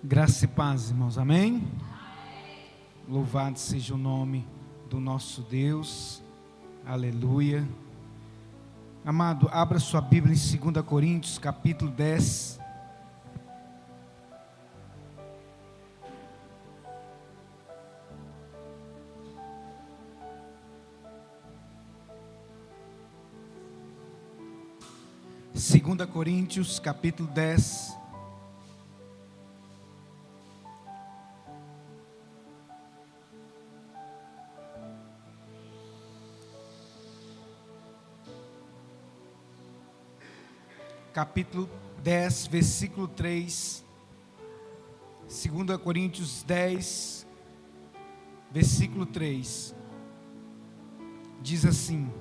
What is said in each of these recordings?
Graça e paz, irmãos, amém? Louvado seja o nome do nosso Deus, aleluia. Amado, abra sua Bíblia em 2 Coríntios, capítulo 10. Segunda Coríntios, capítulo 10. Capítulo 10, versículo 3. 2 Coríntios 10, versículo 3. Diz assim: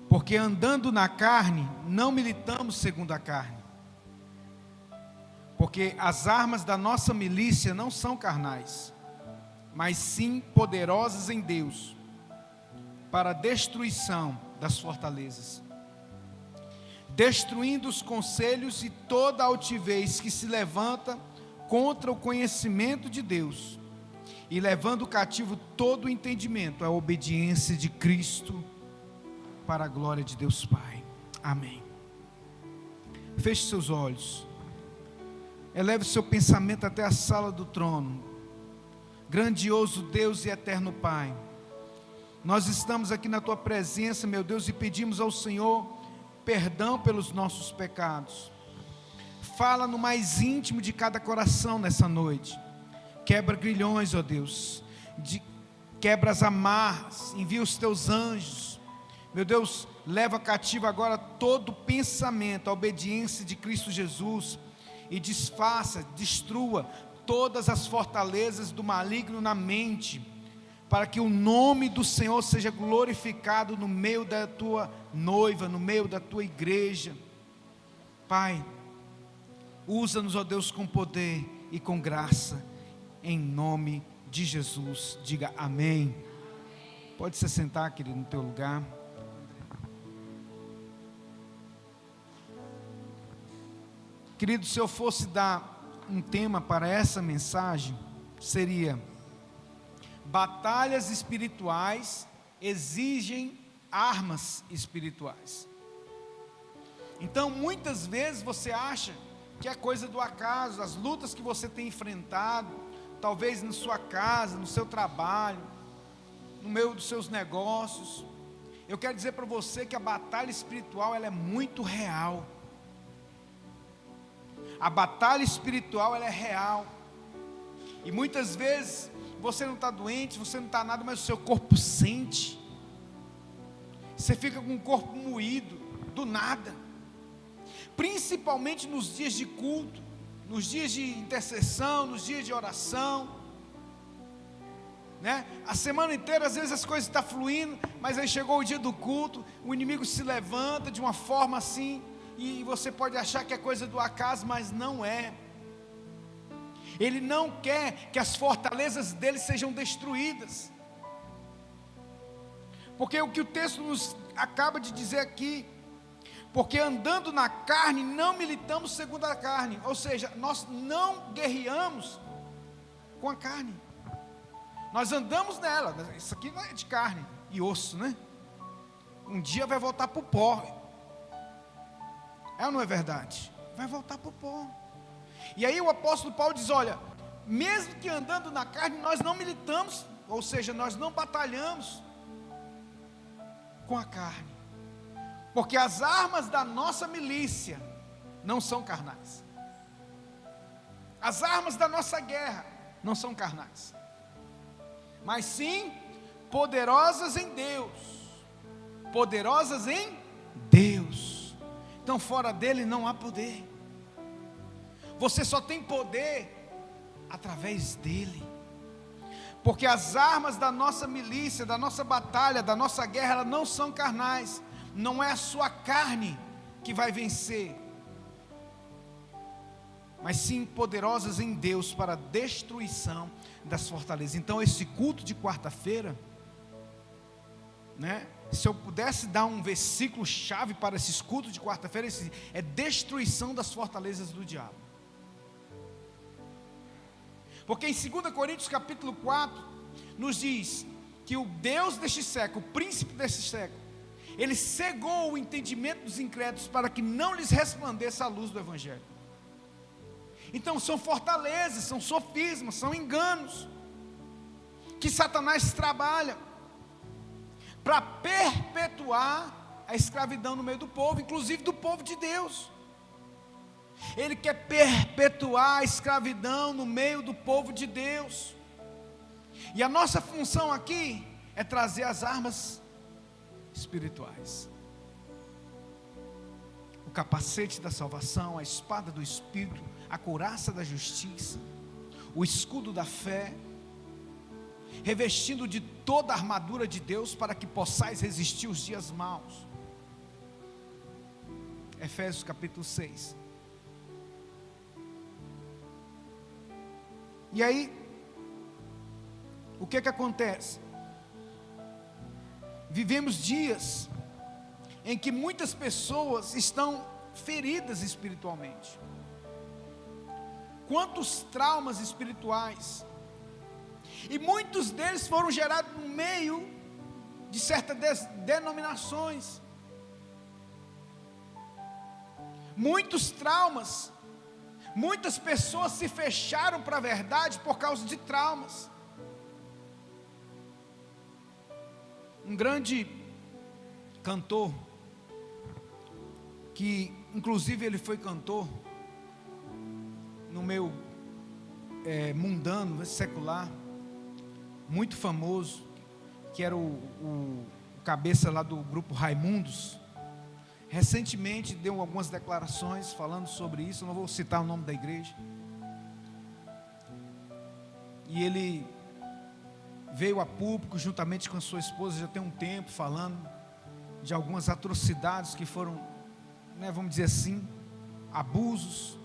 porque andando na carne, não militamos segundo a carne. Porque as armas da nossa milícia não são carnais, mas sim poderosas em Deus, para a destruição das fortalezas, destruindo os conselhos e toda altivez que se levanta contra o conhecimento de Deus, e levando cativo todo o entendimento à obediência de Cristo, para a glória de Deus Pai. Amém. Feche seus olhos, eleve seu pensamento até a sala do trono. Grandioso Deus e eterno Pai, nós estamos aqui na Tua presença, meu Deus, e pedimos ao Senhor perdão pelos nossos pecados. Fala no mais íntimo de cada coração nessa noite. Quebra grilhões, ó Deus, quebra as amarras, envia os Teus anjos. Meu Deus, leva cativo agora todo pensamento à obediência de Cristo Jesus, e destrua todas as fortalezas do maligno na mente, para que o nome do Senhor seja glorificado no meio da Tua noiva, no meio da Tua igreja. Pai, usa-nos, ó Deus, com poder e com graça, em nome de Jesus. Diga amém. Pode se sentar, querido, no teu lugar. Querido, se eu fosse dar um tema para essa mensagem, seria: batalhas espirituais exigem armas espirituais. Então, muitas vezes você acha que é coisa do acaso, as lutas que você tem enfrentado, talvez na sua casa, no seu trabalho, no meio dos seus negócios. Eu quero dizer para você que a batalha espiritual, ela é muito real. A batalha espiritual, ela é real. E muitas vezes você não está doente, você não está nada, mas o seu corpo sente. Você fica com o corpo moído, do nada. Principalmente nos dias de culto, nos dias de intercessão, nos dias de oração, né? A semana inteira, às vezes as coisas estão fluindo, mas aí chegou o dia do culto, o inimigo se levanta de uma forma assim, e você pode achar que é coisa do acaso, mas não é. Ele não quer que as fortalezas dele sejam destruídas, porque o que o texto nos acaba de dizer aqui: porque andando na carne, não militamos segundo a carne. Ou seja, nós não guerreamos com a carne, nós andamos nela. Isso aqui não é de carne e osso, né? Um dia vai voltar para o pó. É ou não é verdade? Vai voltar para o pó. E aí o apóstolo Paulo diz: olha, mesmo que andando na carne, nós não militamos, ou seja, nós não batalhamos com a carne, porque as armas da nossa milícia não são carnais. As armas da nossa guerra não são carnais, mas sim poderosas em Deus. Poderosas em Deus. Então fora dele não há poder. Você só tem poder através dele. Porque as armas da nossa milícia, da nossa batalha, da nossa guerra, elas não são carnais. Não é a sua carne que vai vencer, mas sim poderosas em Deus para a destruição das fortalezas. Então esse culto de quarta-feira, né? Se eu pudesse dar um versículo chave para esses cultos de quarta-feira, é destruição das fortalezas do diabo. Porque em 2 Coríntios capítulo 4, nos diz que o Deus deste século, o príncipe deste século, ele cegou o entendimento dos incrédulos para que não lhes resplandeça a luz do Evangelho. Então são fortalezas, são sofismas, são enganos, que Satanás trabalha para perpetuar a escravidão no meio do povo, inclusive do povo de Deus. Ele quer perpetuar a escravidão no meio do povo de Deus. E a nossa função aqui é trazer as armas espirituais. O capacete da salvação, a espada do Espírito, a couraça da justiça, o escudo da fé, revestindo de toda a armadura de Deus para que possais resistir os dias maus. Efésios capítulo 6. E aí, o que acontece? Vivemos dias em que muitas pessoas estão feridas espiritualmente. Quantos traumas espirituais, e muitos deles foram gerados no meio de certas denominações. Muitos traumas, muitas pessoas se fecharam para a verdade por causa de traumas. Um grande cantor, que inclusive ele foi cantor no meio mundano, secular, muito famoso, que era o cabeça lá do grupo Raimundos. Recentemente deu algumas declarações falando sobre isso, eu não vou citar o nome da igreja. E ele veio a público juntamente com a sua esposa, já tem um tempo, falando de algumas atrocidades que foram, vamos dizer assim, abusos.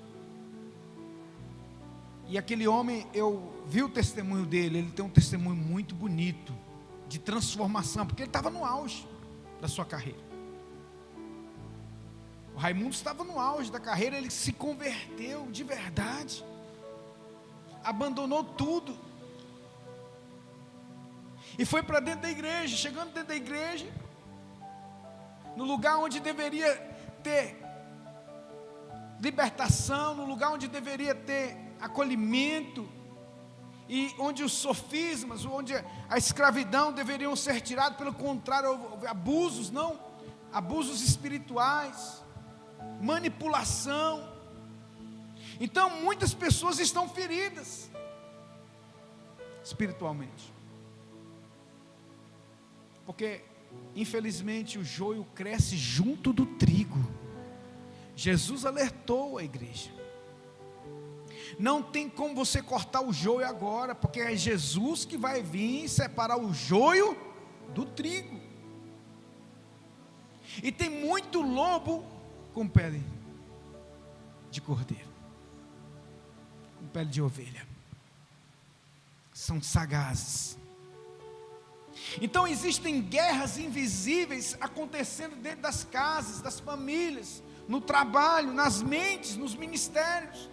E aquele homem, eu vi o testemunho dele, ele tem um testemunho muito bonito, de transformação, porque ele estava no auge da sua carreira. O Raimundo estava no auge da carreira, ele se converteu de verdade, abandonou tudo, e foi para dentro da igreja. Chegando dentro da igreja, no lugar onde deveria ter libertação, no lugar onde deveria ter acolhimento, e onde os sofismas, onde a escravidão deveriam ser tirados, pelo contrário, abusos, abusos espirituais, manipulação. Então muitas pessoas estão feridas espiritualmente, porque infelizmente o joio cresce junto do trigo. Jesus alertou a igreja: não tem como você cortar o joio agora, porque é Jesus que vai vir separar o joio do trigo. E tem muito lobo com pele de cordeiro, com pele de ovelha. São sagazes. Então existem guerras invisíveis acontecendo dentro das casas, das famílias, no trabalho, nas mentes, nos ministérios.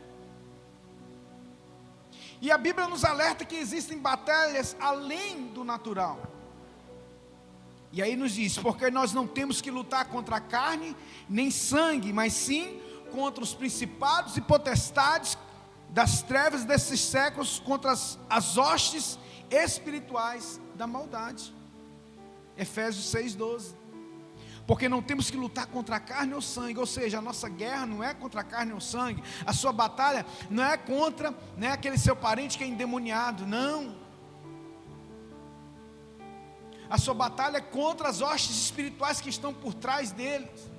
E a Bíblia nos alerta que existem batalhas além do natural. E aí nos diz: porque nós não temos que lutar contra a carne nem sangue, mas sim contra os principados e potestades das trevas desses séculos, contra as hostes espirituais da maldade. Efésios 6:12. Porque não temos que lutar contra a carne ou sangue, ou seja, a nossa guerra não é contra a carne ou sangue, a sua batalha não é contra aquele seu parente que é endemoniado, não. A sua batalha é contra as hostes espirituais que estão por trás deles.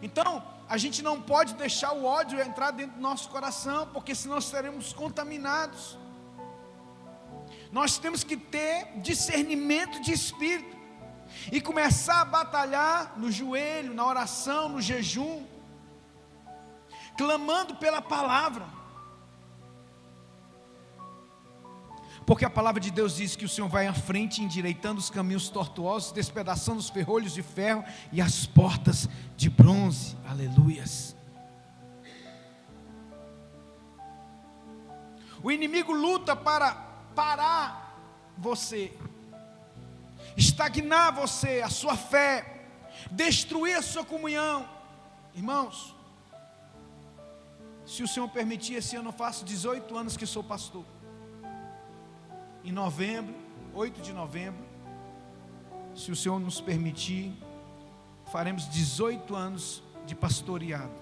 Então, a gente não pode deixar o ódio entrar dentro do nosso coração, porque senão seremos contaminados. Nós temos que ter discernimento de espírito e começar a batalhar no joelho, na oração, no jejum, clamando pela palavra, porque a palavra de Deus diz que o Senhor vai à frente, endireitando os caminhos tortuosos, despedaçando os ferrolhos de ferro e as portas de bronze. Aleluias. O inimigo luta para parar você, estagnar você, a sua fé, destruir a sua comunhão. Irmãos, se o Senhor permitir, esse ano eu faço 18 anos que sou pastor. Em novembro, 8 de novembro, se o Senhor nos permitir, faremos 18 anos de pastoreado.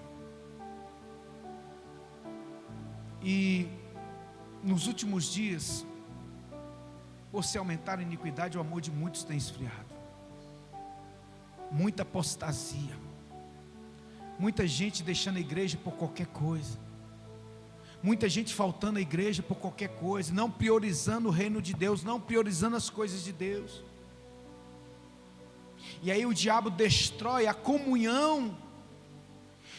E nos últimos dias, por se aumentar a iniquidade, o amor de muitos tem esfriado. Muita apostasia, muita gente deixando a igreja por qualquer coisa, muita gente faltando à igreja por qualquer coisa, não priorizando o reino de Deus, não priorizando as coisas de Deus. E aí o diabo destrói a comunhão.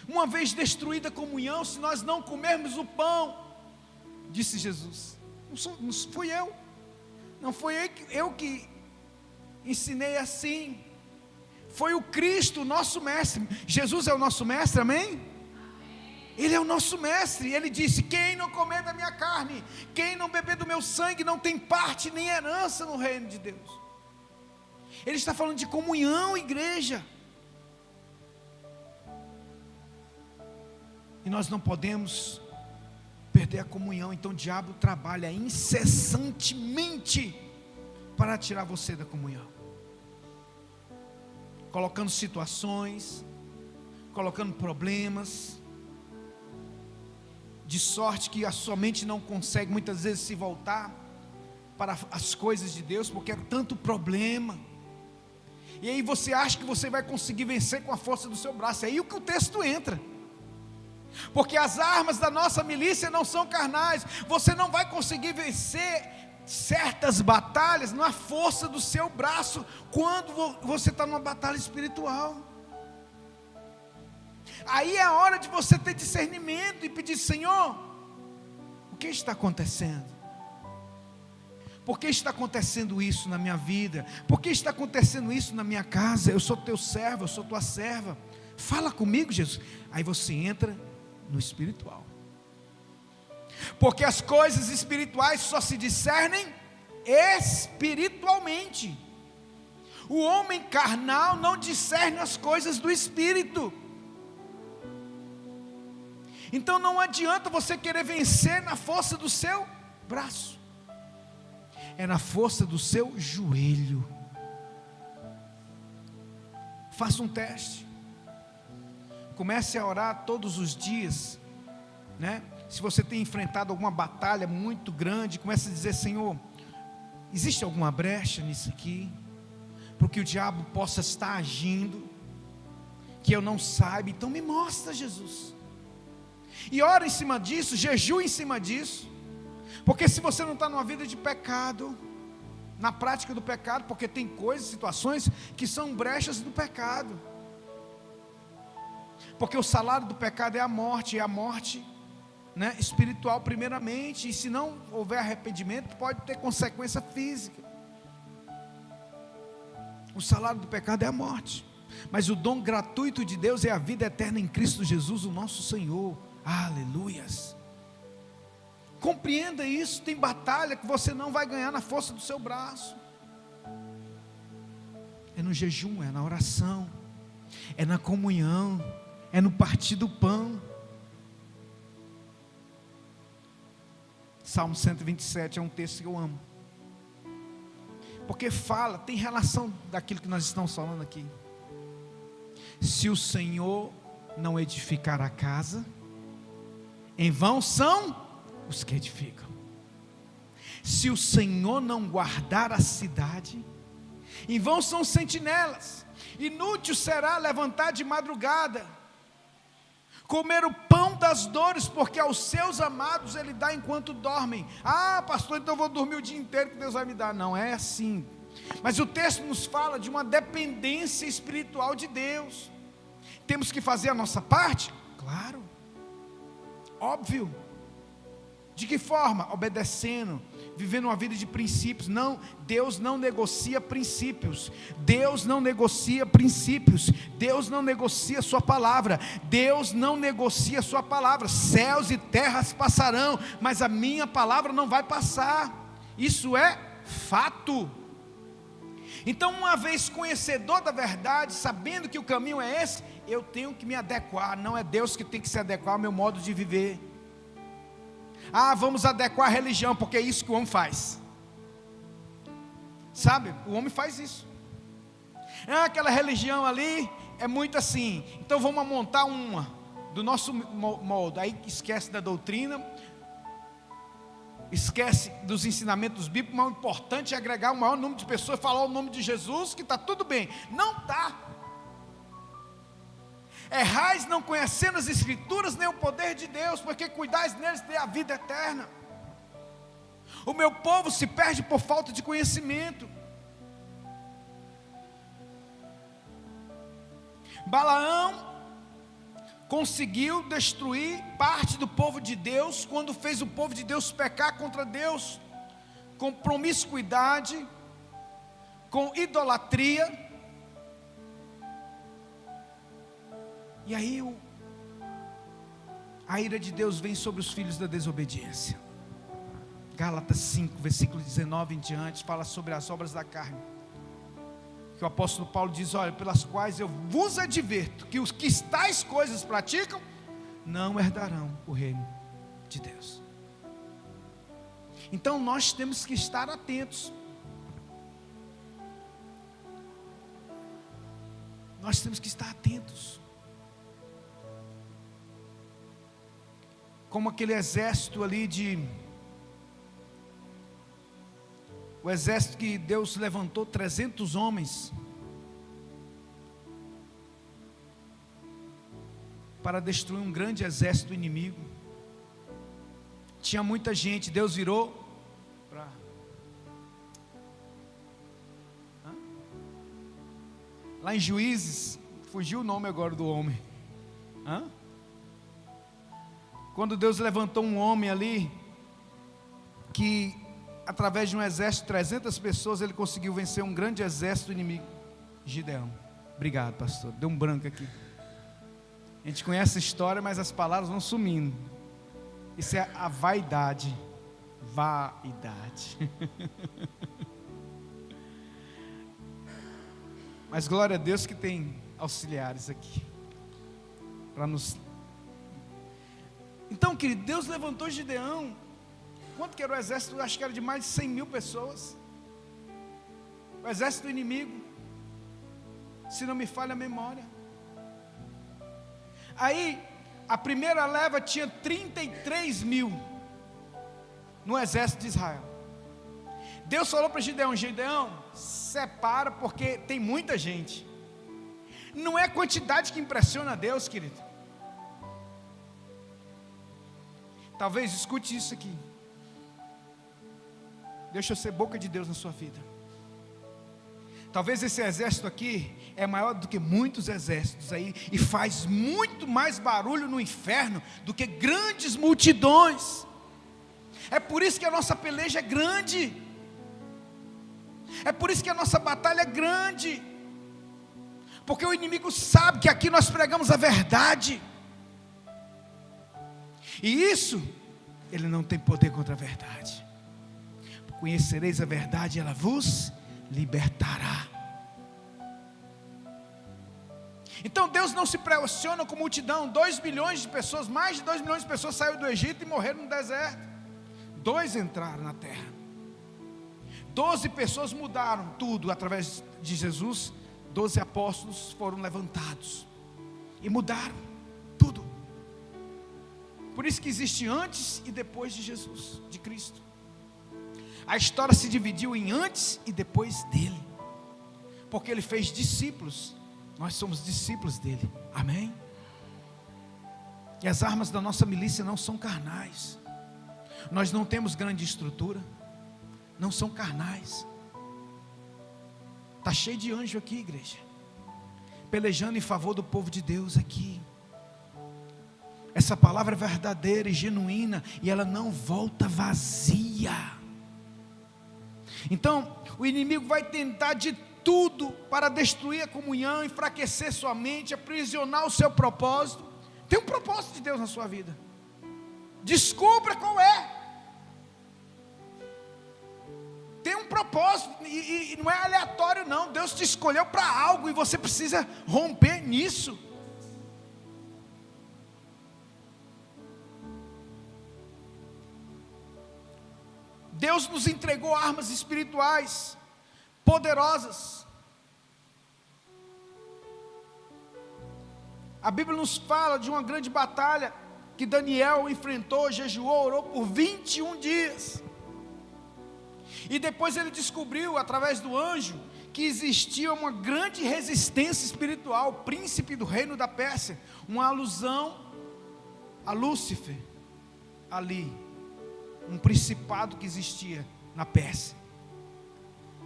Uma vez destruída a comunhão, se nós não comermos o pão, disse Jesus, não fui eu, não foi eu que ensinei assim, foi o Cristo, o nosso mestre. Jesus é o nosso mestre, amém? Ele é o nosso mestre. Ele disse: quem não comer da minha carne, quem não beber do meu sangue, não tem parte nem herança no reino de Deus. Ele está falando de comunhão, igreja. E nós não podemos perder a comunhão. Então o diabo trabalha incessantemente para tirar você da comunhão, colocando situações, colocando problemas, de sorte que a sua mente não consegue muitas vezes se voltar para as coisas de Deus, porque é tanto problema. E aí você acha que você vai conseguir vencer com a força do seu braço. É aí que o texto entra. Porque as armas da nossa milícia não são carnais. Você não vai conseguir vencer certas batalhas na força do seu braço, quando você está numa batalha espiritual. Aí é a hora de você ter discernimento e pedir: Senhor, o que está acontecendo? Por que está acontecendo isso na minha vida? Por que está acontecendo isso na minha casa? Eu sou teu servo, eu sou tua serva. Fala comigo, Jesus. Aí você entra no espiritual. Porque as coisas espirituais só se discernem espiritualmente. O homem carnal não discerne as coisas do espírito. Então não adianta você querer vencer na força do seu braço. É na força do seu joelho. Faça um teste. Comece a orar todos os dias, né? Se você tem enfrentado alguma batalha muito grande, comece a dizer: Senhor, existe alguma brecha nisso aqui, porque o diabo possa estar agindo, que eu não saiba. Então me mostra, Jesus. E ora em cima disso, jejue em cima disso. Porque se você não está numa vida de pecado, na prática do pecado, porque tem coisas, situações que são brechas do pecado. Porque o salário do pecado é a morte, né, espiritual primeiramente. E se não houver arrependimento, pode ter consequência física. O salário do pecado é a morte, mas o dom gratuito de Deus é a vida eterna em Cristo Jesus, o nosso Senhor. Aleluias. Compreenda isso. Tem batalha que você não vai ganhar na força do seu braço. É no jejum, é na oração, é na comunhão, é no partir do pão. Salmo 127 é um texto que eu amo, porque fala, tem relação daquilo que nós estamos falando aqui. Se o Senhor não edificar a casa, em vão são os que edificam. Se o Senhor não guardar a cidade, em vão são os sentinelas. Inútil será levantar de madrugada, comer o pão das dores, porque aos seus amados Ele dá enquanto dormem. Ah, pastor, então eu vou dormir o dia inteiro que Deus vai me dar. Não é assim. Mas o texto nos fala de uma dependência espiritual de Deus. Temos que fazer a nossa parte? Claro, óbvio. De que forma? Obedecendo, vivendo uma vida de princípios. Não, Deus não negocia princípios. Deus não negocia princípios. Deus não negocia sua palavra. Deus não negocia sua palavra. Céus e terras passarão, mas a minha palavra não vai passar. Isso é fato. Então, uma vez conhecedor da verdade, sabendo que o caminho é esse, eu tenho que me adequar. Não é Deus que tem que se adequar ao meu modo de viver. Vamos adequar a religião, porque é isso que o homem faz. Sabe, o homem faz isso. Aquela religião ali é muito assim, então vamos montar uma do nosso molde. Aí esquece da doutrina, esquece dos ensinamentos bíblicos, mas o importante é agregar o maior número de pessoas, falar o nome de Jesus, que está tudo bem. Não está. Errais não conhecendo as Escrituras, nem o poder de Deus, porque cuidais neles ter a vida eterna. O meu povo se perde por falta de conhecimento. Balaão conseguiu destruir parte do povo de Deus, quando fez o povo de Deus pecar contra Deus, com promiscuidade, com idolatria. E aí a ira de Deus vem sobre os filhos da desobediência. Gálatas 5, versículo 19 em diante, fala sobre as obras da carne. Que o apóstolo Paulo diz: olha, pelas quais eu vos adverto, que os que tais coisas praticam, não herdarão o reino de Deus. Então nós temos que estar atentos. Nós temos que estar atentos. Como aquele exército ali o exército que Deus levantou 300 homens para destruir um grande exército inimigo. Tinha muita gente, Deus virou para... Lá em Juízes, fugiu o nome agora do homem. Quando Deus levantou um homem ali, que através de um exército de 300 pessoas, ele conseguiu vencer um grande exército inimigo. Gideão. Obrigado, pastor, deu um branco aqui. A gente conhece a história, mas as palavras vão sumindo. Isso é a vaidade. Vaidade. Mas glória a Deus que tem auxiliares aqui para nos... Então, querido, Deus levantou Gideão. Quanto que era o exército? Eu acho que era de mais de 100 mil pessoas. O exército do inimigo, se não me falha a memória. Aí, a primeira leva tinha 33 mil no exército de Israel. Deus falou para Gideão: Gideão, separa, porque tem muita gente. Não é a quantidade que impressiona a Deus, querido. Talvez escute isso aqui. Deixa eu ser boca de Deus na sua vida. Talvez esse exército aqui é maior do que muitos exércitos aí, e faz muito mais barulho no inferno do que grandes multidões. É por isso que a nossa peleja é grande. É por isso que a nossa batalha é grande. Porque o inimigo sabe que aqui nós pregamos a verdade. E isso, ele não tem poder contra a verdade. Conhecereis a verdade, ela vos libertará. Então Deus não se pressiona com multidão. 2 milhões de pessoas, mais de 2 milhões de pessoas saíram do Egito e morreram no deserto. 2 entraram na terra. 12 pessoas mudaram tudo através de Jesus. 12 apóstolos foram levantados e mudaram tudo. Por isso que existe antes e depois de Jesus, de Cristo. A história se dividiu em antes e depois dele, porque ele fez discípulos. Nós somos discípulos dele, amém? E as armas da nossa milícia não são carnais. Nós não temos grande estrutura, não são carnais. Está cheio de anjo aqui, igreja, pelejando em favor do povo de Deus aqui. Essa palavra é verdadeira e genuína, e ela não volta vazia. Então, o inimigo vai tentar de tudo para destruir a comunhão, enfraquecer sua mente, aprisionar o seu propósito. Tem um propósito de Deus na sua vida. Descubra qual é. Tem um propósito, e não é aleatório não. Deus te escolheu para algo e você precisa romper nisso. Deus nos entregou armas espirituais poderosas. A Bíblia nos fala de uma grande batalha que Daniel enfrentou, jejuou, orou por 21 dias. E depois ele descobriu, através do anjo, que existia uma grande resistência espiritual, príncipe do reino da Pérsia, uma alusão a Lúcifer, ali, um principado que existia na Pérsia.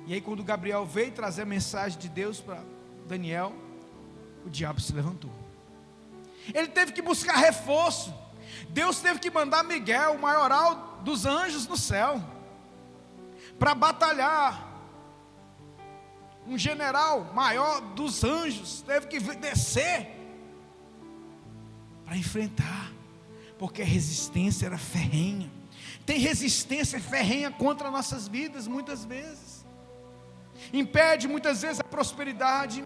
E aí quando Gabriel veio trazer a mensagem de Deus para Daniel, o diabo se levantou. Ele teve que buscar reforço. Deus teve que mandar Miguel, o maioral dos anjos no céu, para batalhar. Um general maior dos anjos teve que descer para enfrentar, porque a resistência era ferrenha. Tem resistência ferrenha contra nossas vidas muitas vezes, impede muitas vezes a prosperidade,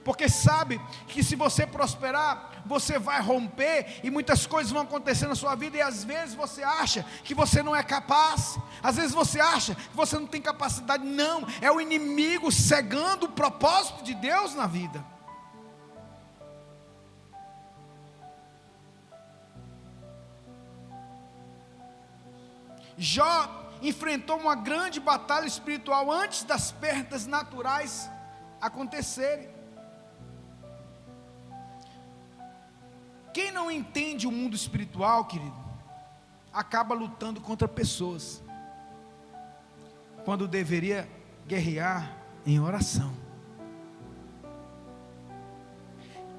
porque sabe que se você prosperar, você vai romper, e muitas coisas vão acontecer na sua vida, e às vezes você acha que você não é capaz, às vezes você acha que você não tem capacidade. Não, é o inimigo cegando o propósito de Deus na vida. Jó enfrentou uma grande batalha espiritual antes das perdas naturais acontecerem. Quem não entende o mundo espiritual, querido, acaba lutando contra pessoas, quando deveria guerrear em oração.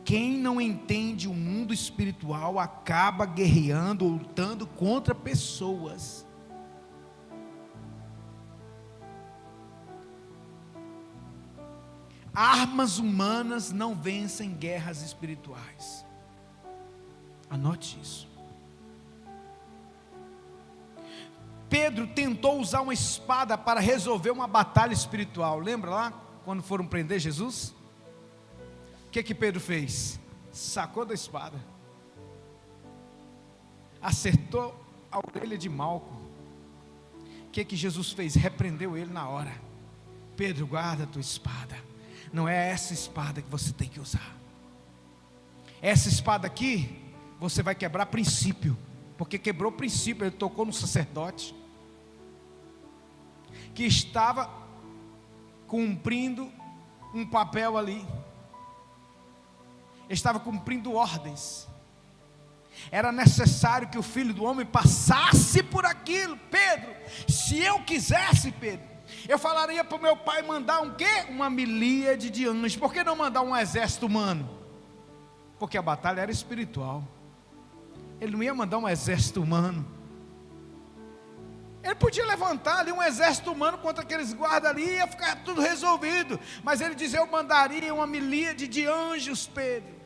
Quem não entende o mundo espiritual acaba guerreando ou lutando contra pessoas. Armas humanas não vencem guerras espirituais. Anote isso. Pedro tentou usar uma espada para resolver uma batalha espiritual. Lembra lá, quando foram prender Jesus? O que Pedro fez? Sacou da espada, acertou a orelha de Malco. O que Jesus fez? Repreendeu ele na hora. Pedro, guarda a tua espada. Não é essa espada que você tem que usar. Essa espada aqui, você vai quebrar princípio, porque quebrou princípio. Ele tocou no sacerdote que estava cumprindo um papel ali, estava cumprindo ordens. Era necessário que o Filho do Homem passasse por aquilo. Pedro, se eu quisesse, Pedro, eu falaria para o meu pai mandar um quê? Uma milíade de anjos. Por que não mandar um exército humano? Porque a batalha era espiritual. Ele não ia mandar um exército humano. Ele podia levantar ali um exército humano contra aqueles guardas ali, ia ficar tudo resolvido. Mas ele diz: eu mandaria uma milíade de anjos, Pedro.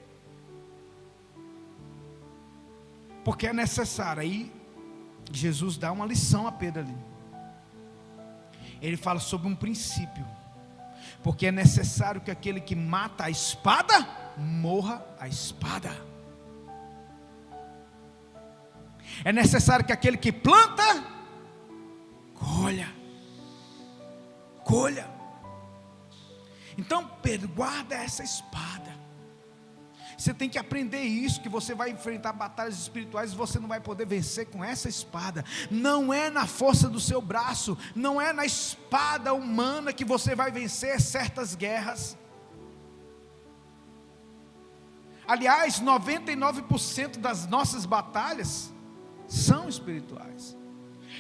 Porque é necessário. Aí Jesus dá uma lição a Pedro ali. Ele fala sobre um princípio. Porque é necessário que aquele que mata a espada, morra a espada. É necessário que aquele que planta, colha. Então Pedro, guarda essa espada. Você tem que aprender isso, que você vai enfrentar batalhas espirituais e você não vai poder vencer com essa espada. Não é na força do seu braço, não é na espada humana que você vai vencer certas guerras. Aliás, 99% das nossas batalhas são espirituais.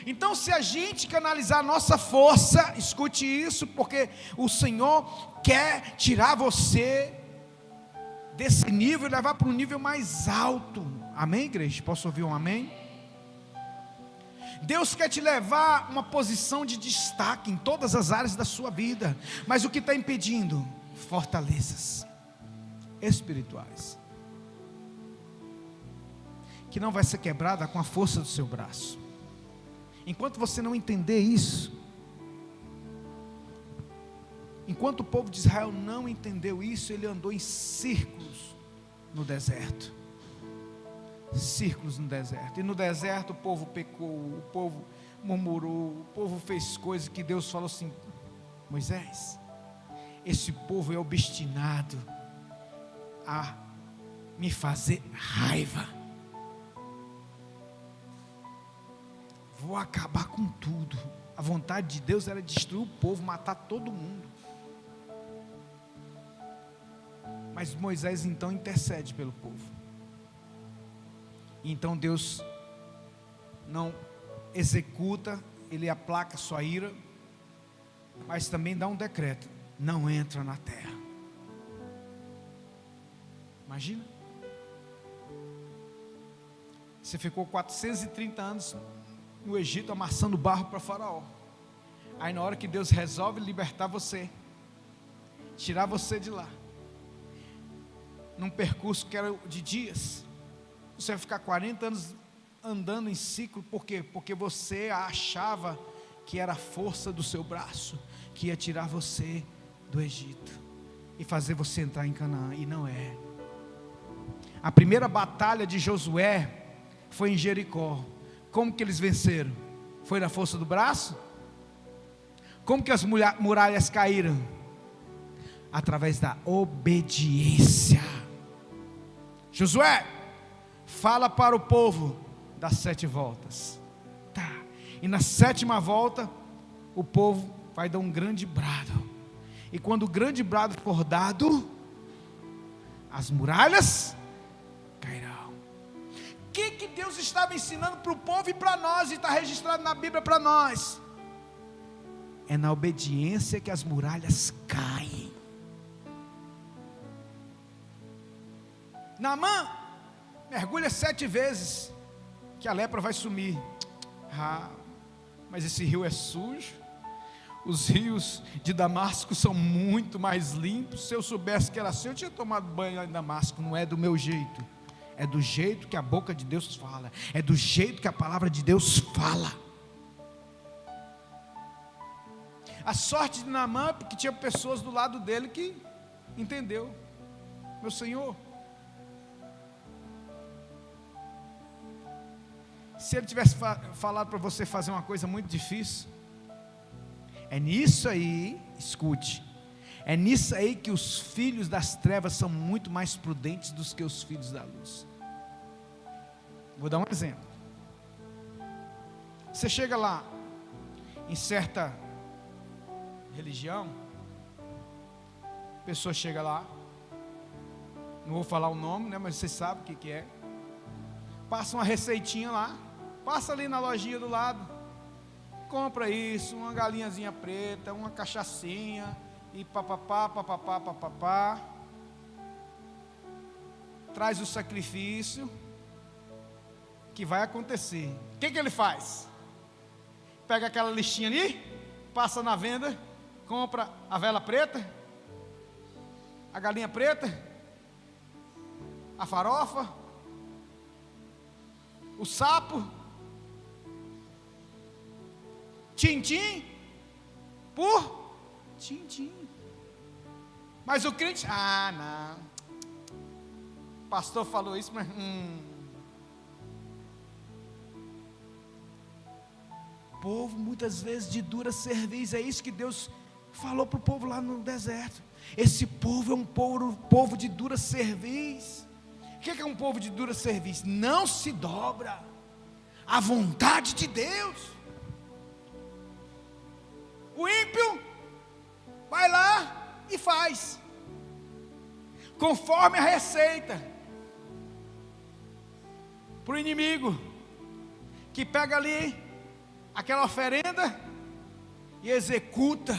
Então, se a gente canalizar a nossa força, escute isso, porque o Senhor quer tirar você desse nível e levar para um nível mais alto. Amém, igreja? Posso ouvir um amém? Deus quer te levar a uma posição de destaque em todas as áreas da sua vida, mas o que está impedindo? Fortalezas espirituais, que não vai ser quebrada com a força do seu braço. Enquanto você não entender isso, enquanto o povo de Israel não entendeu isso, ele andou em círculos no deserto. Círculos no deserto. E no deserto o povo pecou, o povo murmurou, o povo fez coisas que Deus falou assim: Moisés, esse povo é obstinado a me fazer raiva. Vou acabar com tudo. A vontade de Deus era destruir o povo, matar todo mundo. Mas Moisés então intercede pelo povo. Então Deus não executa, ele aplaca sua ira, mas também dá um decreto: não entra na terra. Imagina, você ficou 430 anos no Egito amassando barro para Faraó. Aí na hora que Deus resolve libertar você, tirar você de lá, num percurso que era de dias, você vai ficar 40 anos andando em ciclo. Por quê? Porque você achava que era a força do seu braço que ia tirar você do Egito e fazer você entrar em Canaã, e não é. A primeira batalha de Josué foi em Jericó. Como que eles venceram? Foi na força do braço? Como que as muralhas caíram? Através da obediência. Josué, fala para o povo das 7 voltas. Tá. E na 7ª volta, o povo vai dar um grande brado. E quando o grande brado for dado, as muralhas cairão. O que Deus estava ensinando para o povo e para nós, e está registrado na Bíblia para nós? É na obediência que as muralhas caem. Naamã, mergulha 7 vezes, que a lepra vai sumir. Mas esse rio é sujo. Os rios de Damasco são muito mais limpos. Se eu soubesse que era assim, eu tinha tomado banho lá em Damasco. Não é do meu jeito, é do jeito que a boca de Deus fala, é do jeito que a palavra de Deus fala. A sorte de Naamã é porque tinha pessoas do lado dele que entendeu. Meu Senhor, se ele tivesse falado para você fazer uma coisa muito difícil, é nisso aí, escute, é nisso aí que os filhos das trevas são muito mais prudentes do que os filhos da luz. Vou dar um exemplo. Você chega lá, em certa religião, a pessoa chega lá, não vou falar o nome, né, mas você sabe o que é. Passa uma receitinha lá, passa ali na lojinha do lado, compra isso, uma galinhazinha preta, uma cachaçinha, e papapá, papapá, papapá, traz o sacrifício, que vai acontecer. O que ele faz? Pega aquela listinha ali, passa na venda, compra a vela preta, a galinha preta, a farofa, o sapo, tintim, por tintim. Mas o crente, não, o pastor falou isso, mas povo muitas vezes de dura cerviz. É isso que Deus falou para o povo lá no deserto. Esse povo é um povo de dura cerviz. O que é um povo de dura cerviz? Não se dobra à vontade de Deus. O ímpio vai lá e faz conforme a receita. Para o inimigo, que pega ali aquela oferenda e executa,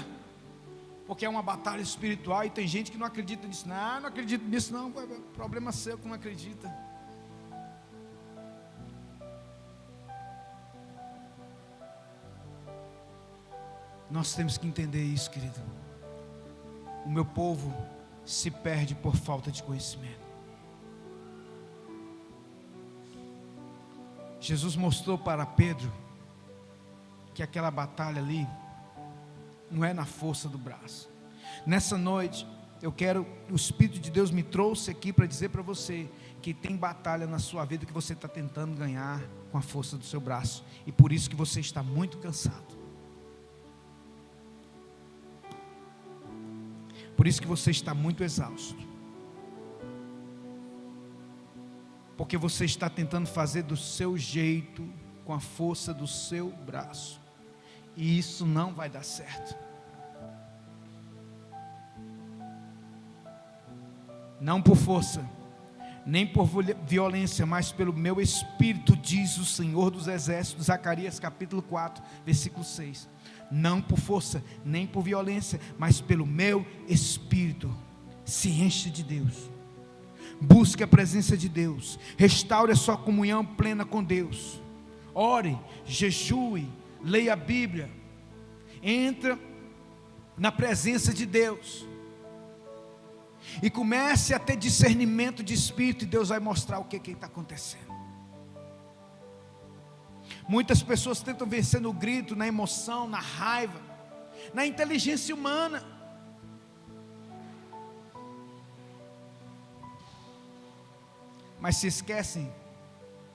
porque é uma batalha espiritual. E tem gente que não acredita nisso. Não acredito nisso não, problema seu que não acredita. Nós temos que entender isso, querido. O meu povo se perde por falta de conhecimento. Jesus mostrou para Pedro que aquela batalha ali não é na força do braço. Nessa noite, o Espírito de Deus me trouxe aqui para dizer para você que tem batalha na sua vida que você está tentando ganhar com a força do seu braço, e por isso que você está muito cansado. Por isso que você está muito exausto. Porque você está tentando fazer do seu jeito, com a força do seu braço. E isso não vai dar certo. Não por força, nem por violência, mas pelo meu Espírito, diz o Senhor dos Exércitos. Zacarias capítulo 4, versículo 6. Não por força, nem por violência, mas pelo meu Espírito. Se enche de Deus. Busque a presença de Deus. Restaure a sua comunhão plena com Deus. Ore, jejue, leia a Bíblia. Entra na presença de Deus. E comece a ter discernimento de espírito, e Deus vai mostrar o que está acontecendo. Muitas pessoas tentam vencer no grito, na emoção, na raiva, na inteligência humana. Mas se esquecem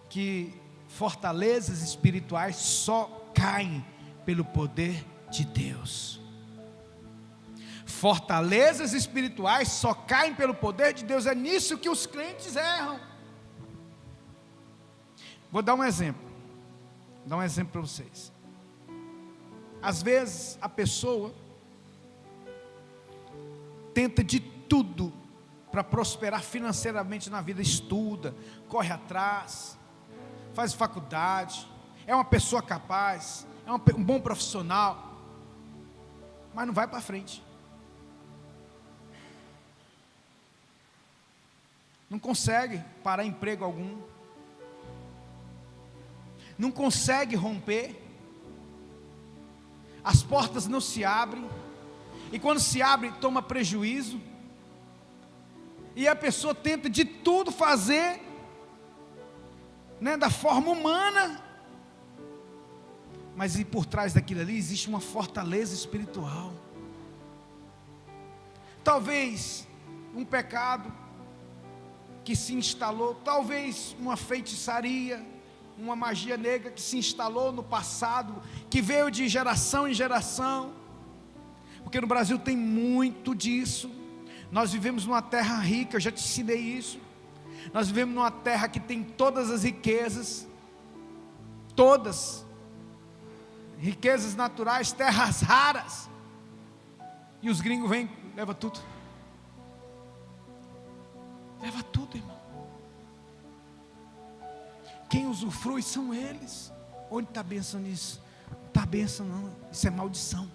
que fortalezas espirituais só caem pelo poder de Deus. Fortalezas espirituais só caem pelo poder de Deus. É nisso que os crentes erram. Vou dar um exemplo. Vou dar um exemplo para vocês. Às vezes a pessoa tenta de tudo para prosperar financeiramente na vida. Estuda, corre atrás, faz faculdade, é uma pessoa capaz, é um bom profissional, mas não vai para frente. Não consegue parar emprego algum. Não consegue romper. As portas não se abrem. E quando se abre, toma prejuízo. E a pessoa tenta de tudo fazer, da forma humana. Mas e por trás daquilo ali existe uma fortaleza espiritual. Talvez um pecado que se instalou, talvez uma feitiçaria, uma magia negra que se instalou no passado, que veio de geração em geração, porque no Brasil tem muito disso. Nós vivemos numa terra rica, eu já te ensinei isso. Nós vivemos numa terra que tem todas as riquezas, todas, riquezas naturais, terras raras, e os gringos vêm, leva tudo. Leva tudo, irmão. Quem usufrui são eles. Onde está a bênção nisso? Não está a bênção não, isso é maldição.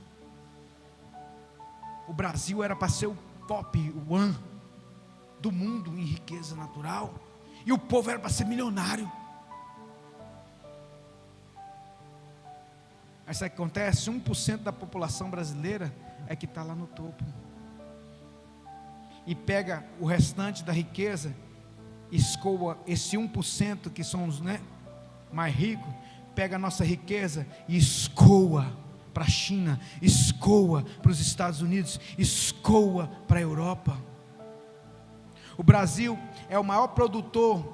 O Brasil era para ser o top one do mundo em riqueza natural, e o povo era para ser milionário. Mas sabe o que acontece? 1% da população brasileira é que está lá no topo. E pega o restante da riqueza, escoa esse 1% que são os mais ricos, pega a nossa riqueza e escoa para a China, escoa para os Estados Unidos, escoa para a Europa. O Brasil é o maior produtor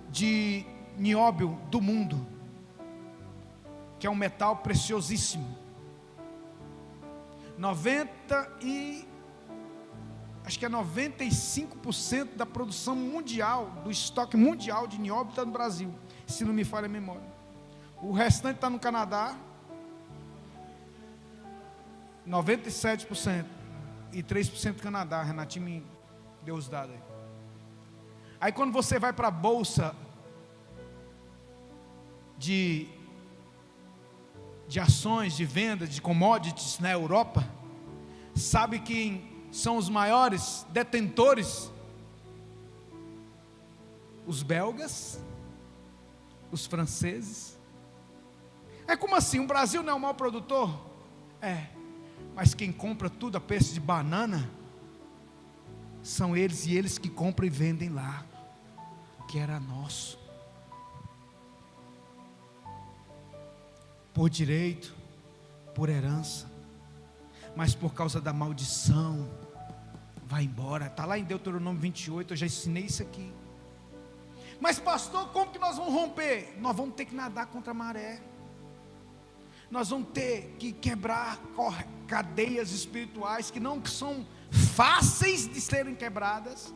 de nióbio do mundo, que é um metal preciosíssimo. 95% da produção mundial, do estoque mundial de nióbio está no Brasil, se não me falha a memória. O restante está no Canadá, 97%, e 3% do Canadá. Renatinho me deu os dados aí. Aí quando você vai para a bolsa de ações, de vendas, de commodities na Europa, sabe quem são os maiores detentores? Os belgas, os franceses. É como assim? O Brasil não é o maior produtor? Mas quem compra tudo a preço de banana são eles, e eles que compram e vendem lá, que era nosso, por direito, por herança, mas por causa da maldição, vai embora. Está lá em Deuteronômio 28, eu já ensinei isso aqui. Mas pastor, como que nós vamos romper? Nós vamos ter que nadar contra a maré. Nós vamos ter que quebrar cadeias espirituais que não são fáceis de serem quebradas,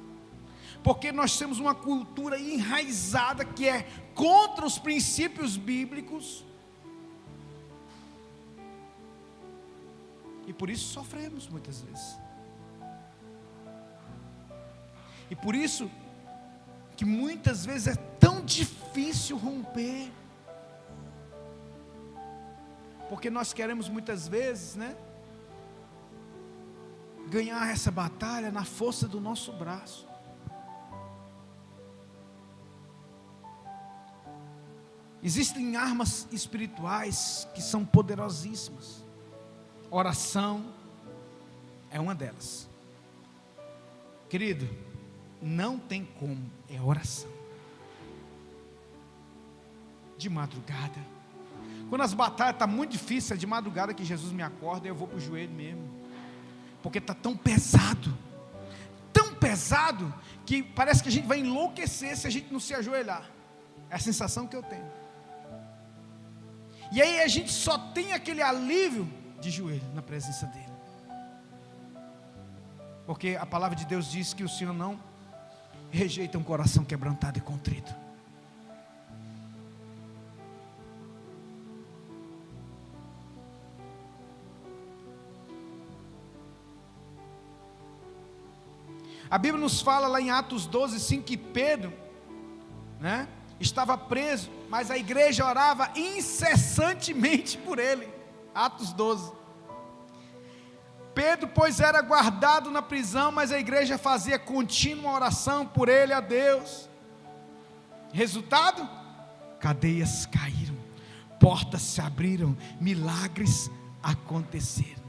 porque nós temos uma cultura enraizada que é contra os princípios bíblicos, e por isso sofremos muitas vezes. E por isso que muitas vezes é tão difícil romper, porque nós queremos muitas vezes, ganhar essa batalha na força do nosso braço. Existem armas espirituais que são poderosíssimas. Oração é uma delas. Querido, não tem como, é oração. De madrugada, quando as batalhas estão muito difíceis, é de madrugada que Jesus me acorda e eu vou para o joelho mesmo, porque está tão pesado, que parece que a gente vai enlouquecer se a gente não se ajoelhar. É a sensação que eu tenho. E aí a gente só tem aquele alívio de joelho na presença dele, porque a palavra de Deus diz que o Senhor não rejeita um coração quebrantado e contrito. A Bíblia nos fala lá em Atos 12:5 que Pedro, estava preso, mas a igreja orava incessantemente por ele. Atos 12. Pedro, pois, era guardado na prisão, mas a igreja fazia contínua oração por ele a Deus. Resultado? Cadeias caíram, portas se abriram, milagres aconteceram.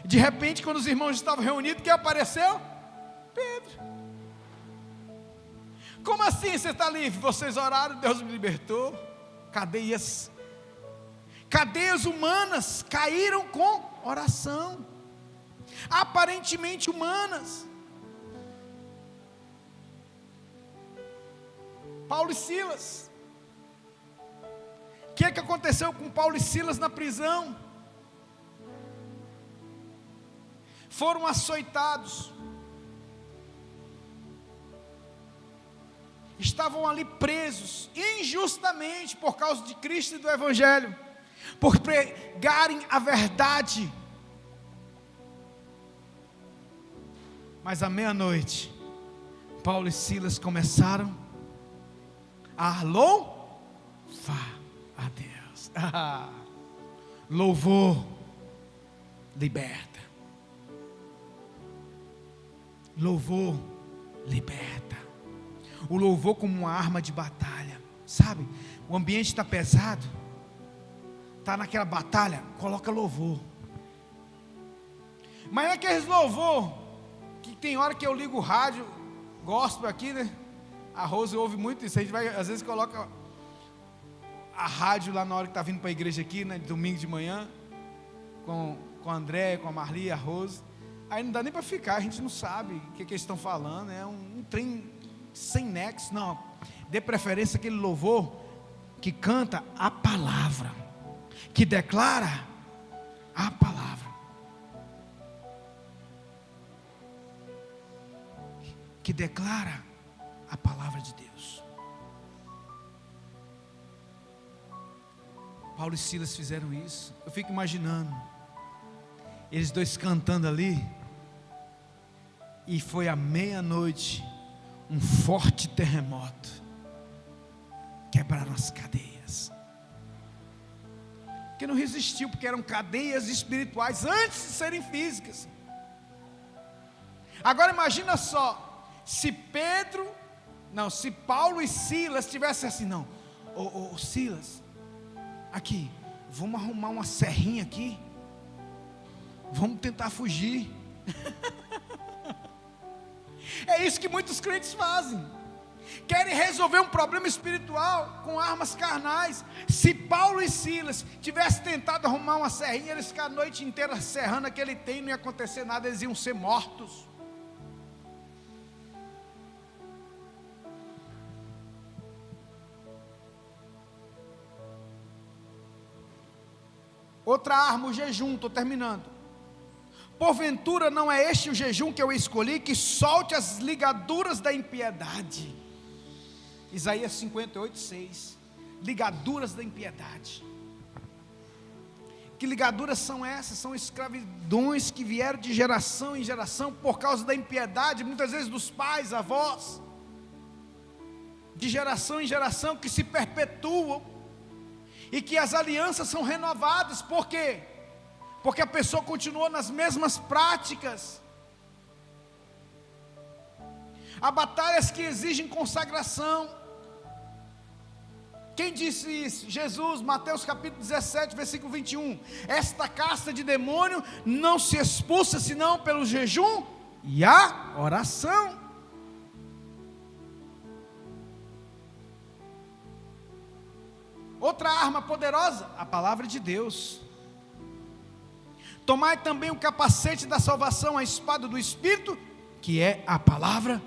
De repente, quando os irmãos estavam reunidos, quem apareceu? Pedro. Como assim você está livre? Vocês oraram, Deus me libertou. Cadeias humanas caíram com oração, aparentemente humanas. Paulo e Silas, o que aconteceu com Paulo e Silas na prisão? Foram açoitados, estavam ali presos injustamente por causa de Cristo e do Evangelho, por pregarem a verdade. Mas à meia-noite, Paulo e Silas começaram a louvar a Deus. Louvor liberta. Louvor liberta. O louvor como uma arma de batalha. Sabe, o ambiente está pesado, está naquela batalha, coloca louvor. Mas é aqueles louvor que tem hora que eu ligo o rádio, gospel aqui, A Rose ouve muito isso. A gente vai, às vezes coloca a rádio lá na hora que está vindo para a igreja aqui, domingo de manhã, com a André, com a Marli, a Rose. Aí não dá nem para ficar, a gente não sabe o que eles estão falando, é um trem sem nexo. Não, dê preferência àquele louvor que canta a palavra, que declara a palavra, que declara a palavra de Deus. Paulo e Silas fizeram isso. Eu fico imaginando eles dois cantando ali, e foi à meia-noite um forte terremoto, quebraram as cadeias, que não resistiu, porque eram cadeias espirituais antes de serem físicas. Agora imagina só, se Paulo e Silas tivessem assim, não, Ô Silas, aqui, vamos arrumar uma serrinha aqui, vamos tentar fugir. É isso que muitos crentes fazem, querem resolver um problema espiritual com armas carnais. Se Paulo e Silas tivessem tentado arrumar uma serrinha, eles ficaram a noite inteira serrando aquele tem, não ia acontecer nada, eles iam ser mortos. Outra arma, o jejum, estou terminando. Porventura não é este o jejum que eu escolhi, que solte as ligaduras da impiedade. Isaías 58:6. Ligaduras da impiedade. Que ligaduras são essas? São escravidões que vieram de geração em geração por causa da impiedade, muitas vezes dos pais, avós, de geração em geração, que se perpetuam, e que as alianças são renovadas. Por quê? Porque a pessoa continuou nas mesmas práticas. Há batalhas que exigem consagração. Quem disse isso? Jesus, Mateus capítulo 17, versículo 21. Esta casta de demônio não se expulsa senão pelo jejum e a oração. Outra arma poderosa, a palavra de Deus. Tomai também o capacete da salvação, a espada do Espírito, que é a palavra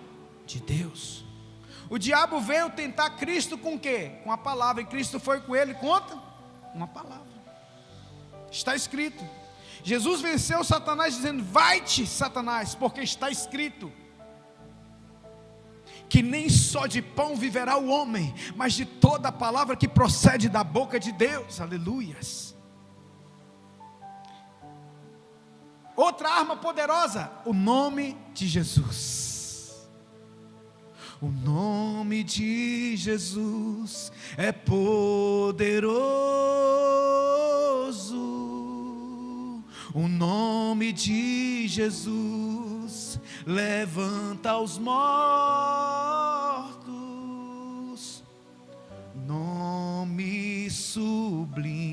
de Deus. O diabo veio tentar Cristo com o quê? Com a palavra, e Cristo foi com ele contra uma palavra. Está escrito. Jesus venceu Satanás dizendo: vai-te, Satanás, porque está escrito que nem só de pão viverá o homem, mas de toda a palavra que procede da boca de Deus. Aleluias. Outra arma poderosa, o nome de Jesus. O nome de Jesus é poderoso. O nome de Jesus levanta os mortos. Nome sublime,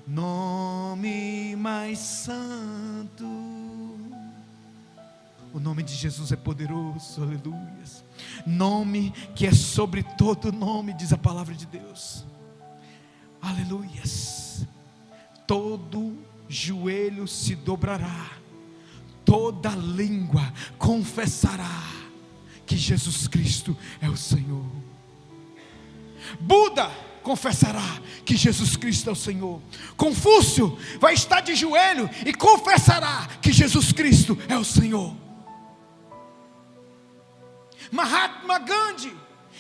nome mais santo. O nome de Jesus é poderoso, aleluias. Nome que é sobre todo nome, diz a palavra de Deus. Aleluias. Todo joelho se dobrará, toda língua confessará que Jesus Cristo é o Senhor. Buda confessará que Jesus Cristo é o Senhor. Confúcio vai estar de joelho e confessará que Jesus Cristo é o Senhor. Mahatma Gandhi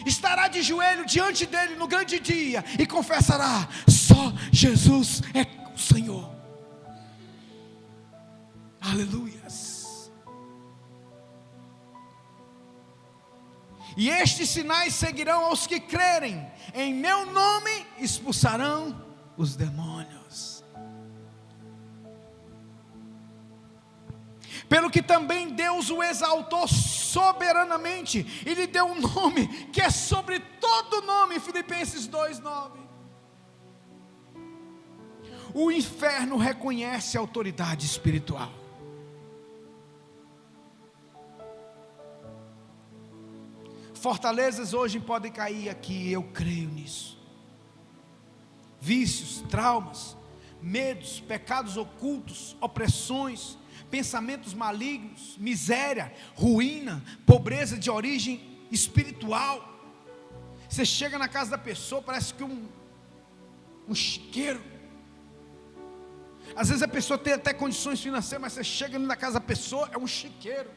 estará de joelho diante dele no grande dia e confessará: só Jesus é o Senhor. Aleluias. E estes sinais seguirão aos que crerem: em meu nome expulsarão os demônios. Pelo que também Deus o exaltou soberanamente e lhe deu um nome que é sobre todo nome. Filipenses 2:9. O inferno reconhece a autoridade espiritual. Fortalezas hoje podem cair aqui, eu creio nisso. Vícios, traumas, medos, pecados ocultos, opressões, pensamentos malignos, miséria, ruína, pobreza de origem espiritual. Você chega na casa da pessoa, parece que um chiqueiro. Às vezes a pessoa tem até condições financeiras, mas você chega na casa da pessoa, é um chiqueiro.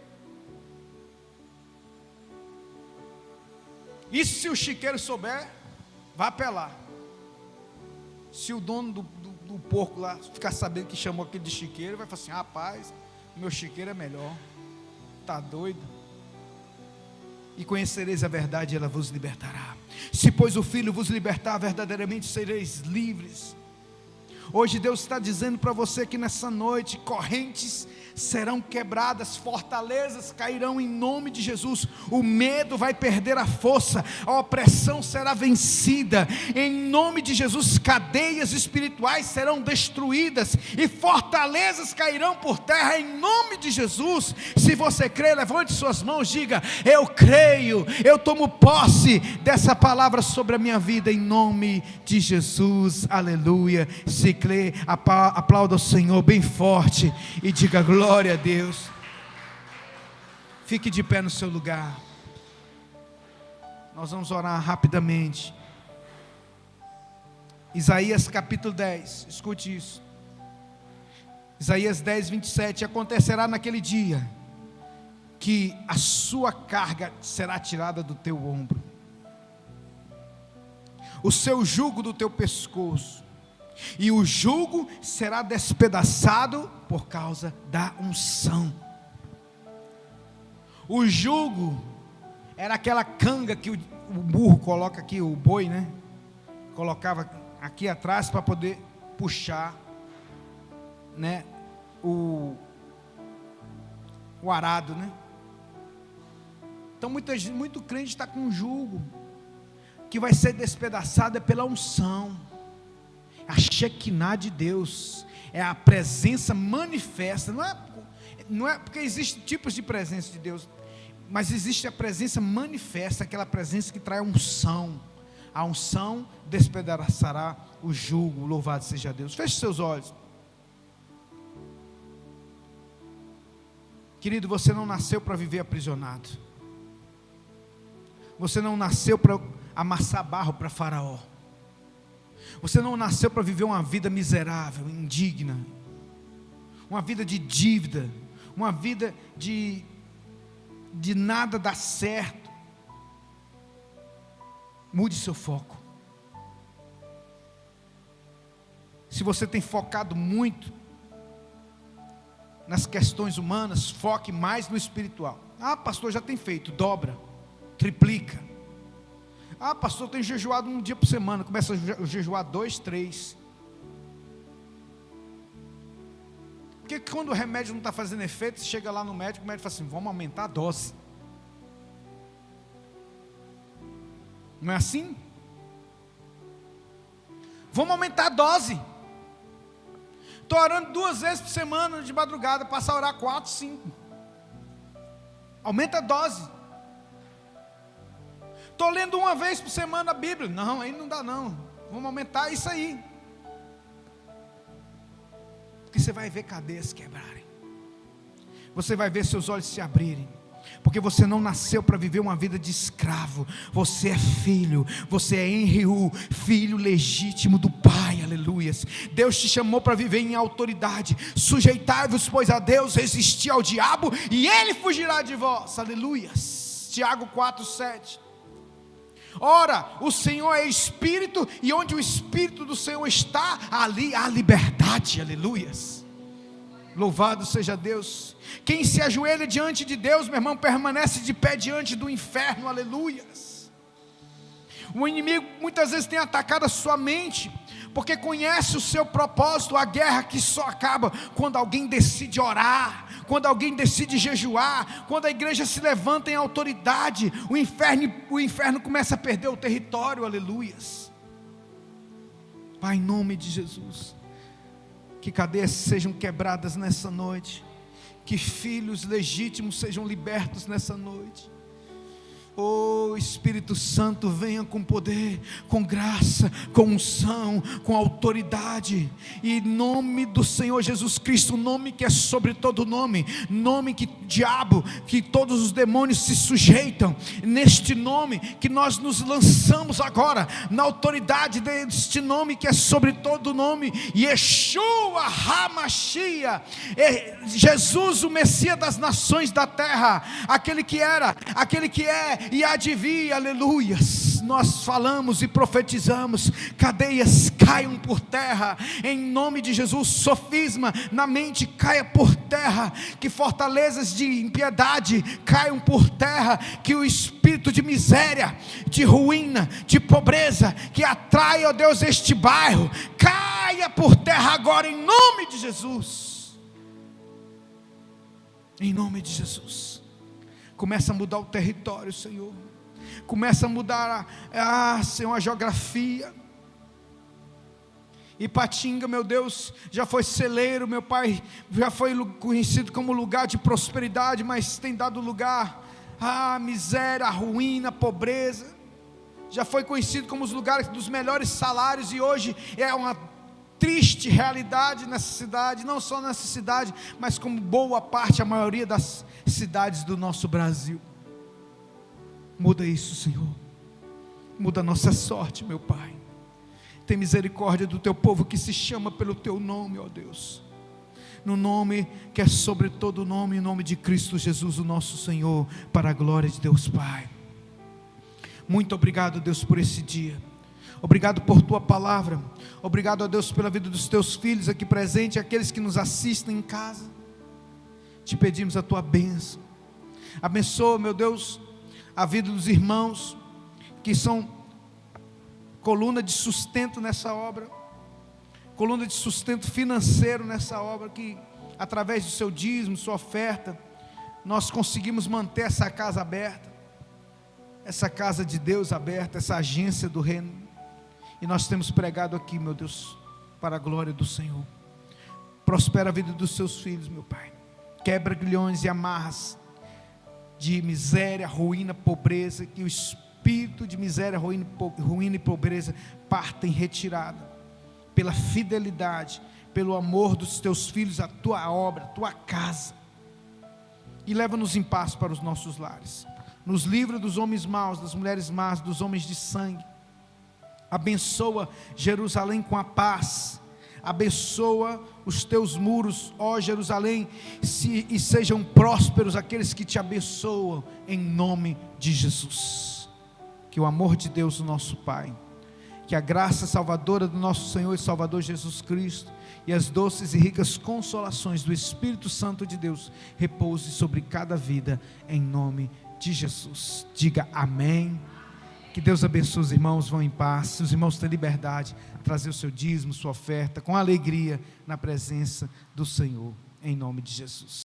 Isso se o chiqueiro souber, vai apelar. Se o dono do porco lá ficar sabendo que chamou aquele de chiqueiro, vai falar assim: rapaz, meu chiqueiro é melhor. Está doido? E conhecereis a verdade, e ela vos libertará. Se pois o Filho vos libertar, verdadeiramente sereis livres. Hoje Deus está dizendo para você que nessa noite, correntes serão quebradas, fortalezas cairão em nome de Jesus, o medo vai perder a força, a opressão será vencida, em nome de Jesus, cadeias espirituais serão destruídas, e fortalezas cairão por terra, em nome de Jesus. Se você crê, levante suas mãos, diga: eu creio, eu tomo posse dessa palavra sobre a minha vida, em nome de Jesus, aleluia. Se crê, aplauda o Senhor bem forte, e diga glória a Deus. Fique de pé no seu lugar. Nós vamos orar rapidamente. Isaías capítulo 10, escute isso. Isaías 10, 27. Acontecerá naquele dia que a sua carga será tirada do teu ombro, o seu jugo do teu pescoço, e o jugo será despedaçado por causa da unção. O jugo era aquela canga que o burro coloca aqui, o boi, né? Colocava aqui atrás para poder puxar, né? O arado, né? Então muito crente está com um jugo que vai ser despedaçado pela unção. A Shekinah de Deus é a presença manifesta. Não é porque existem tipos de presença de Deus, mas existe a presença manifesta, aquela presença que traz unção. A unção despedaçará o jugo. Louvado seja Deus. Feche seus olhos. Querido, você não nasceu para viver aprisionado. Você não nasceu para amassar barro para Faraó. Você não nasceu para viver uma vida miserável, indigna, uma vida de dívida, uma vida de nada dar certo. Mude seu foco. Se você tem focado muito nas questões humanas, foque mais no espiritual. Ah, pastor, já tem feito, dobra, triplica. Ah, pastor, tem jejuado um dia por semana, começa a jejuar 2, 3. Porque quando o remédio não está fazendo efeito, você chega lá no médico, o médico fala assim: vamos aumentar a dose. Não é assim? Vamos aumentar a dose. Estou orando 2 vezes por semana de madrugada, passar a orar 4, 5. Aumenta a dose. Estou lendo 1 vez por semana a Bíblia. Não, aí não dá não. Vamos aumentar isso aí. Porque você vai ver cadeias quebrarem. Você vai ver seus olhos se abrirem. Porque você não nasceu para viver uma vida de escravo. Você é filho. Você é Enriú, filho legítimo do Pai. Aleluias. Deus te chamou para viver em autoridade. Sujeitai-vos, pois, a Deus, resistir ao diabo, e ele fugirá de vós. Aleluias. Tiago 4, 7. Ora, o Senhor é Espírito, e onde o Espírito do Senhor está, ali há liberdade. Aleluias. Louvado seja Deus. Quem se ajoelha diante de Deus, meu irmão, permanece de pé diante do inferno. Aleluias. O inimigo muitas vezes tem atacado a sua mente, porque conhece o seu propósito. A guerra que só acaba quando alguém decide orar, quando alguém decide jejuar, quando a igreja se levanta em autoridade. O inferno começa a perder o território. Aleluias. Pai, em nome de Jesus, que cadeias sejam quebradas nessa noite, que filhos legítimos sejam libertos nessa noite. Oh, Espírito Santo, venha com poder, com graça, com unção, com autoridade, e em nome do Senhor Jesus Cristo, o nome que é sobre todo nome, nome que diabo, que todos os demônios se sujeitam, neste nome que nós nos lançamos agora, na autoridade deste nome que é sobre todo nome, Yeshua HaMashiach, Jesus, o Messias das nações da terra, aquele que era, aquele que é e há de vir. Aleluias. Nós falamos e profetizamos: cadeias caiam por terra, em nome de Jesus. Sofisma na mente caia por terra, que fortalezas de impiedade caiam por terra, que o espírito de miséria, de ruína, de pobreza, que atrai, ó Deus, este bairro, caia por terra agora, em nome de Jesus. Em nome de Jesus. Começa a mudar o território, Senhor. Começa a mudar Senhor, a geografia. Ipatinga, meu Deus, já foi celeiro, meu Pai, já foi conhecido como lugar de prosperidade, mas tem dado lugar à miséria, à ruína, à pobreza. Já foi conhecido como os lugares dos melhores salários, e hoje é uma triste realidade nessa cidade, não só nessa cidade, mas como boa parte, a maioria das cidades do nosso Brasil. Muda isso, Senhor. Muda a nossa sorte, meu Pai. Tem misericórdia do teu povo que se chama pelo teu nome, ó Deus. No nome que é sobre todo nome, em nome de Cristo Jesus, o nosso Senhor, para a glória de Deus Pai. Muito obrigado, Deus, por esse dia. Obrigado por tua palavra. Obrigado, ó Deus, pela vida dos teus filhos aqui presentes, aqueles que nos assistem em casa. Te pedimos a tua bênção. Abençoa, meu Deus, a vida dos irmãos que são coluna de sustento nessa obra, coluna de sustento financeiro nessa obra, que através do seu dízimo, sua oferta, nós conseguimos manter essa casa aberta, essa casa de Deus aberta, essa agência do reino, e nós temos pregado aqui, meu Deus, para a glória do Senhor. Prospera a vida dos seus filhos, meu Pai. Quebra grilhões e amarras de miséria, ruína, pobreza, que o espírito de miséria, ruína e pobreza parta em retirada, pela fidelidade, pelo amor dos teus filhos, a tua obra, a tua casa, e leva-nos em paz para os nossos lares. Nos livra dos homens maus, das mulheres más, dos homens de sangue. Abençoa Jerusalém com a paz. Abençoa os teus muros, ó Jerusalém, e sejam prósperos aqueles que te abençoam, em nome de Jesus. Que o amor de Deus, o nosso Pai, que a graça salvadora do nosso Senhor e Salvador Jesus Cristo, e as doces e ricas consolações do Espírito Santo de Deus, repouse sobre cada vida, em nome de Jesus. Diga amém. Que Deus abençoe os irmãos, vão em paz. Se os irmãos têm liberdade, trazer o seu dízimo, sua oferta, com alegria, na presença do Senhor, em nome de Jesus.